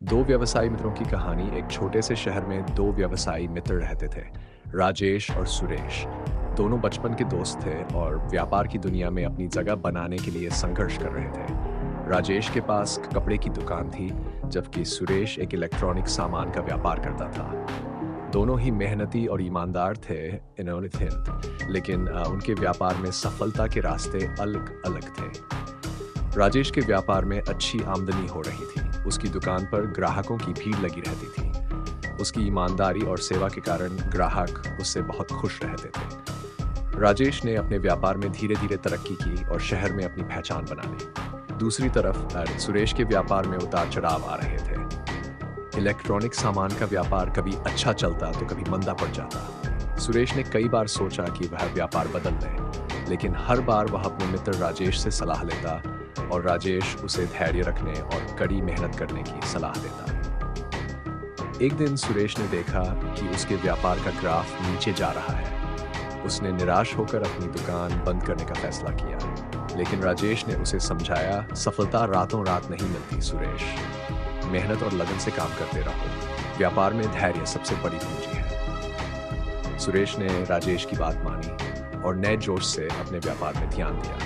दो व्यवसायी मित्रों की कहानी। एक छोटे से शहर में दो व्यवसायी मित्र रहते थे, राजेश और सुरेश। दोनों बचपन के दोस्त थे और व्यापार की दुनिया में अपनी जगह बनाने के लिए संघर्ष कर रहे थे। राजेश के पास कपड़े की दुकान थी, जबकि सुरेश एक इलेक्ट्रॉनिक सामान का व्यापार करता था। दोनों ही मेहनती और ईमानदार थे, इन्होंने थे, लेकिन उनके व्यापार में सफलता के रास्ते अलग-अलग थे। राजेश के व्यापार में अच्छी आमदनी हो रही थी। उसकी दुकान पर ग्राहकों की भीड़ लगी रहती थी। उसकी ईमानदारी और सेवा के कारण ग्राहक उससे बहुत खुश रहते थे। राजेश ने अपने व्यापार में धीरे-धीरे तरक्की की और शहर में अपनी पहचान बना ली। दूसरी तरफ सुरेश के व्यापार में उतार-चढ़ाव आ रहे थे। इलेक्ट्रॉनिक सामान का व्यापार कभी अच्छा चलता तो कभी मंदा पड़ जाता। सुरेश ने कई बार सोचा कि वह व्यापार बदल ले, लेकिन हर बार वह अपने मित्र राजेश से सलाह लेता और राजेश उसे धैर्य रखने और कड़ी मेहनत करने की सलाह देता। एक दिन सुरेश ने देखा कि उसके व्यापार का ग्राफ नीचे जा रहा है। उसने निराश होकर अपनी दुकान बंद करने का फैसला किया, लेकिन राजेश ने उसे समझाया, सफलता रातों रात नहीं मिलती सुरेश। मेहनत और लगन से काम करते रहो। व्यापार में धैर्य सबसे बड़ी पूंजी है। सुरेश ने राजेश की बात मानी और नए जोश से अपने व्यापार में ध्यान दिया।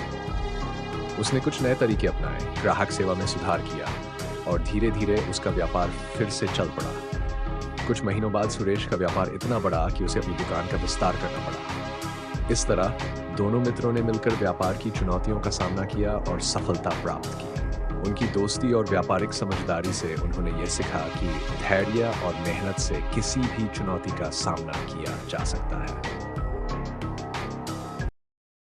उसने कुछ नए तरीके अपनाए, ग्राहक सेवा में सुधार किया और धीरे-धीरे उसका व्यापार फिर से चल पड़ा। कुछ महीनों बाद सुरेश का व्यापार इतना बढ़ा कि उसे अपनी दुकान का विस्तार करना पड़ा। इस तरह दोनों मित्रों ने मिलकर व्यापार की चुनौतियों का सामना किया और सफलता प्राप्त की। उनकी दोस्ती और व्यापारिक समझदारी से उन्होंने ये सीखा कि धैर्य और मेहनत से किसी भी चुनौती का सामना किया जा सकता है।